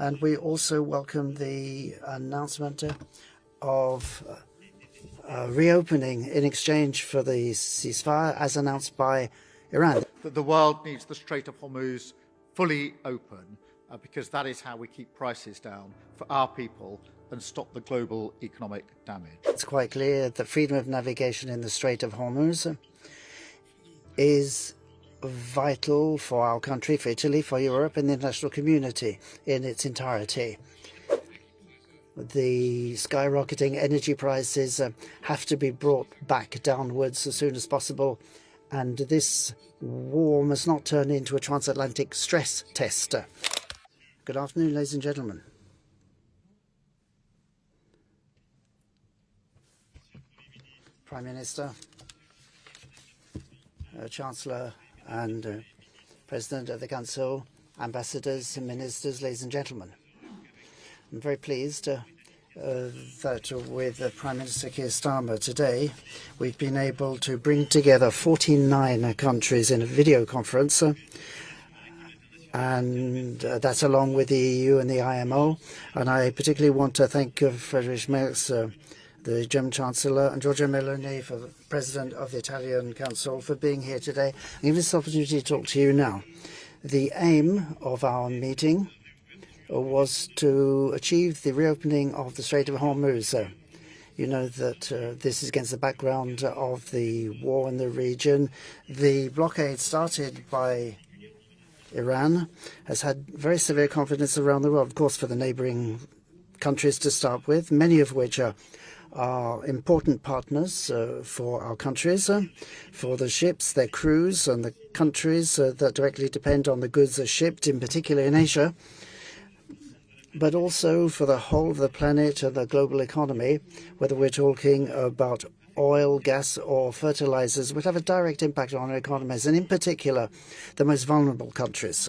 And we also welcome the announcement of reopening in exchange for the ceasefire as announced by Iran. That the world needs the Strait of Hormuz fully open because that is how we keep prices down for our people and stop the global economic damage. It's quite clear that freedom of navigation in the Strait of Hormuz is vital for our country, for Italy, for Europe and the international community in its entirety. The skyrocketing energy prices have to be brought back downwards as soon as possible, and this war must not turn into a transatlantic stress test. Good afternoon, ladies and gentlemen. Prime Minister, Chancellor and President of the Council, ambassadors and ministers, ladies and gentlemen. I'm very pleased that with Prime Minister Keir Starmer today, we've been able to bring together 49 countries in a video conference, and that's along with the EU and the IMO. And I particularly want to thank Friedrich Merz, the German Chancellor, and Giorgia Meloni, for the President of the Italian Council, for being here today and giving us this opportunity to talk to you now. The aim of our meeting was to achieve the reopening of the Strait of Hormuz. You know that this is against the background of the war in the region. The blockade started by Iran has had very severe consequences around the world, of course, for the neighboring countries to start with, many of which are important partners for our countries, for the ships, their crews, and the countries that directly depend on the goods that are shipped, in particular in Asia, but also for the whole of the planet and the global economy, whether we're talking about oil, gas, or fertilizers, would have a direct impact on our economies, and in particular, the most vulnerable countries.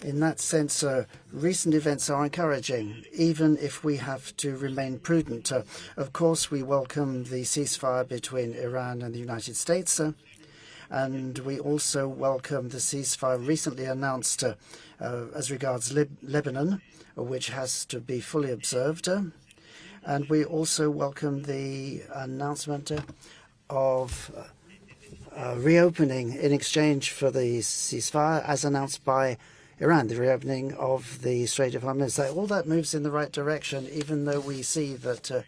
In that sense, recent events are encouraging, even if we have to remain prudent. Of course, we welcome the ceasefire between Iran and the United States, and we also welcome the ceasefire recently announced as regards Lebanon, which has to be fully observed. And we also welcome the announcement of reopening in exchange for the ceasefire as announced by Iran, the reopening of the Strait of Hormuz. All that moves in the right direction, even though we see that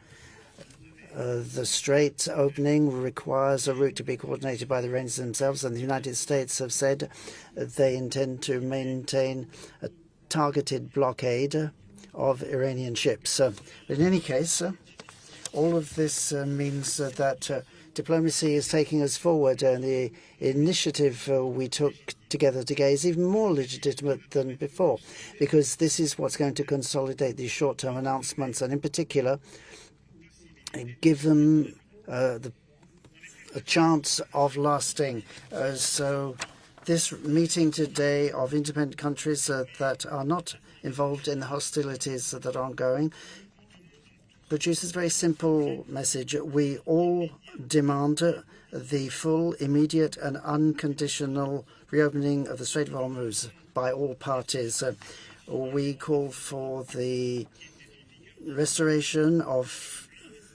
the Strait opening requires a route to be coordinated by the Iranians themselves, and the United States have said they intend to maintain a targeted blockade of Iranian ships. But in any case, all of this means that diplomacy is taking us forward, and the initiative we took together today is even more legitimate than before, because this is what's going to consolidate these short-term announcements, and in particular, give them a chance of lasting. So this meeting today of independent countries that are not involved in the hostilities that are ongoing produces a very simple message. We all demand the full, immediate and unconditional reopening of the Strait of Hormuz by all parties. We call for the restoration of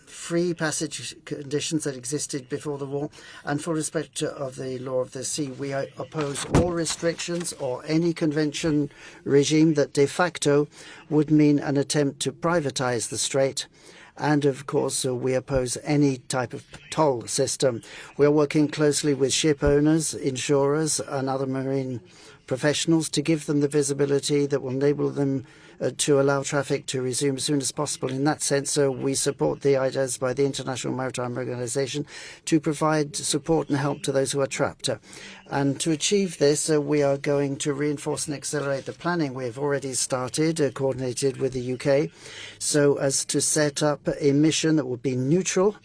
free passage conditions that existed before the war and full respect of the law of the sea. We oppose all restrictions or any convention regime that de facto would mean an attempt to privatize the strait. And of course, we oppose any type of toll system. We are working closely with ship owners, insurers, and other marine professionals to give them the visibility that will enable them to allow traffic to resume as soon as possible. In that sense, we support the ideas by the International Maritime Organization to provide support and help to those who are trapped. And to achieve this, we are going to reinforce and accelerate the planning we have already started, coordinated with the UK, so as to set up a mission that will be neutral,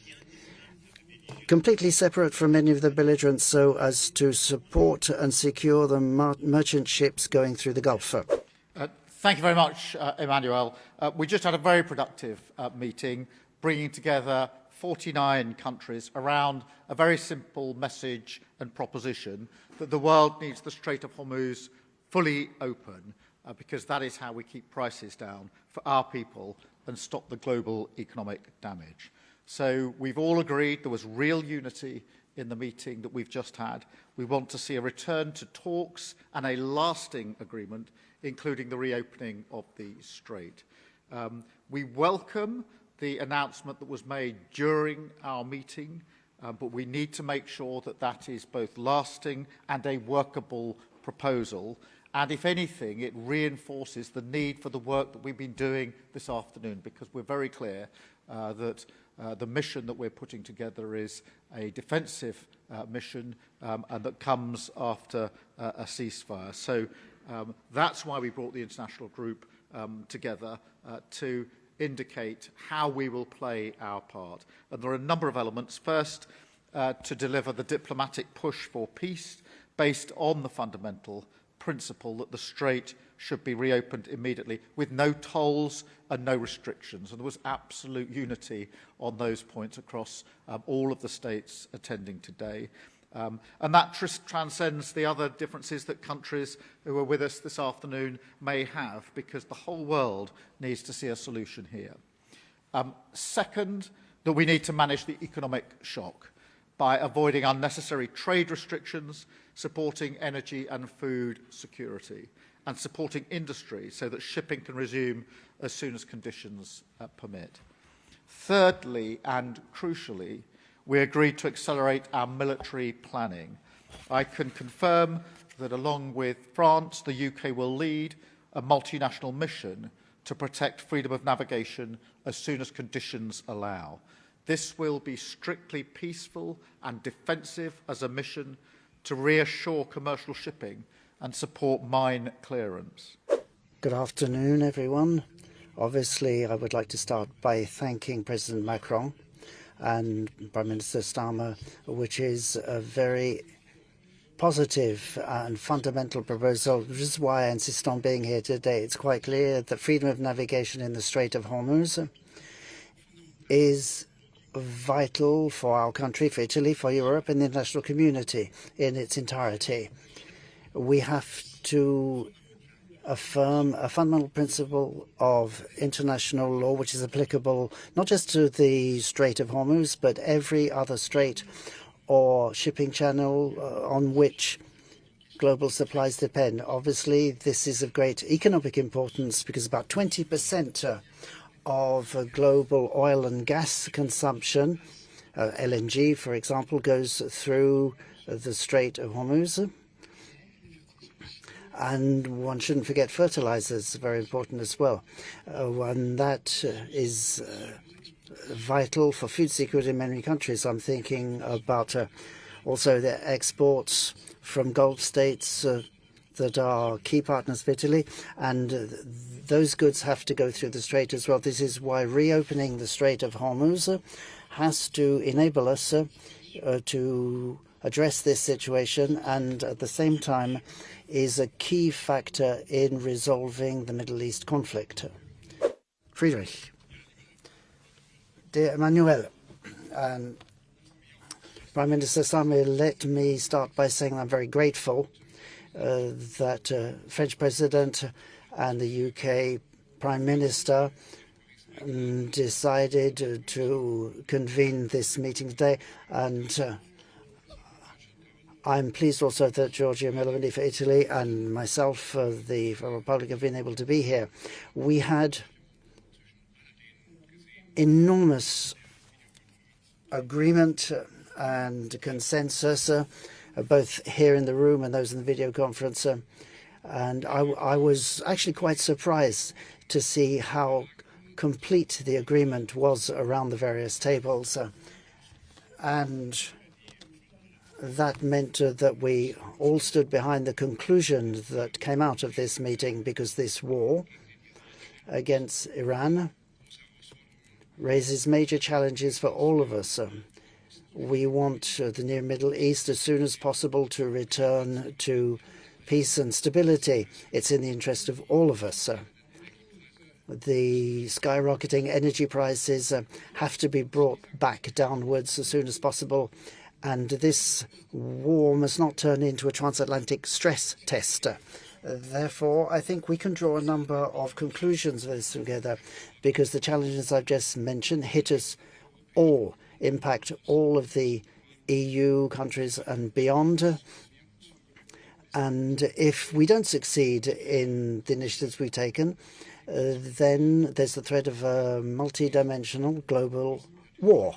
completely separate from any of the belligerents, so as to support and secure the merchant ships going through the Gulf. Thank you very much, Emmanuel. We just had a very productive meeting, bringing together 49 countries around a very simple message and proposition that the world needs the Strait of Hormuz fully open because that is how we keep prices down for our people and stop the global economic damage. So we've all agreed there was real unity in the meeting that we've just had. We want to see a return to talks and a lasting agreement, including the reopening of the Strait. We welcome the announcement that was made during our meeting, but we need to make sure that that is both lasting and a workable proposal. And if anything, it reinforces the need for the work that we've been doing this afternoon, because we're very clear that the mission that we're putting together is a defensive mission and that comes after a ceasefire. So that's why we brought the international group together to indicate how we will play our part. And there are a number of elements. First, to deliver the diplomatic push for peace based on the fundamental principle that the Strait should be reopened immediately with no tolls and no restrictions. And there was absolute unity on those points across all of the states attending today. And that transcends the other differences that countries who are with us this afternoon may have, because the whole world needs to see a solution here. Second, that we need to manage the economic shock by avoiding unnecessary trade restrictions, supporting energy and food security, and supporting industry so that shipping can resume as soon as conditions permit. Thirdly, and crucially, we agreed to accelerate our military planning. I can confirm that along with France, the UK will lead a multinational mission to protect freedom of navigation as soon as conditions allow. This will be strictly peaceful and defensive as a mission to reassure commercial shipping and support mine clearance. Good afternoon, everyone. Obviously, I would like to start by thanking President Macron and Prime Minister Starmer, which is a very positive and fundamental proposal, which is why I insist on being here today. It's quite clear that freedom of navigation in the Strait of Hormuz is vital for our country, for Italy, for Europe, and the international community in its entirety. We have to affirm a fundamental principle of international law, which is applicable not just to the Strait of Hormuz, but every other strait or shipping channel on which global supplies depend. Obviously, this is of great economic importance because about 20% of global oil and gas consumption, LNG, for example, goes through the Strait of Hormuz. And one shouldn't forget fertilizers, very important as well. And that is vital for food security in many countries. I'm thinking about also the exports from Gulf states that are key partners for Italy, and those goods have to go through the Strait as well. This is why reopening the Strait of Hormuz has to enable us to address this situation, and at the same time is a key factor in resolving the Middle East conflict. Friedrich, dear Emmanuel, and Prime Minister Starmer, let me start by saying I'm very grateful that French President and the UK Prime Minister decided to convene this meeting today, and I'm pleased also that Giorgia Meloni for Italy and myself for the Republic have been able to be here. We had enormous agreement and consensus, both here in the room and those in the video conference. And I was actually quite surprised to see how complete the agreement was around the various tables. And that meant that we all stood behind the conclusion that came out of this meeting, because this war against Iran raises major challenges for all of us. We want the Near Middle East as soon as possible to return to peace and stability. It's in the interest of all of us. The skyrocketing energy prices have to be brought back downwards as soon as possible. And this war must not turn into a transatlantic stress test Therefore, I think we can draw a number of conclusions of this together, because the challenges I've just mentioned hit us all, impact all of the EU countries and beyond. And if we don't succeed in the initiatives we've taken, then there's the threat of a multidimensional global war.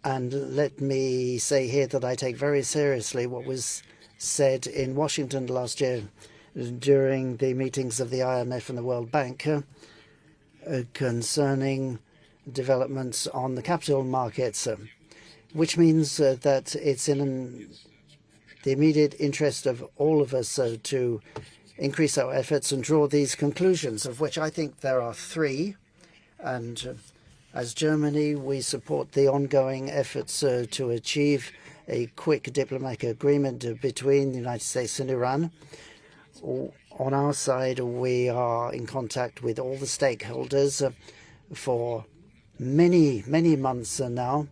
And let me say here that I take very seriously what was said in Washington last year during the meetings of the IMF and the World Bank concerning developments on the capital markets, which means that it's in the immediate interest of all of us to increase our efforts and draw these conclusions, of which I think there are three. And as Germany, we support the ongoing efforts to achieve a quick diplomatic agreement between the United States and Iran. On our side, we are in contact with all the stakeholders for many months now,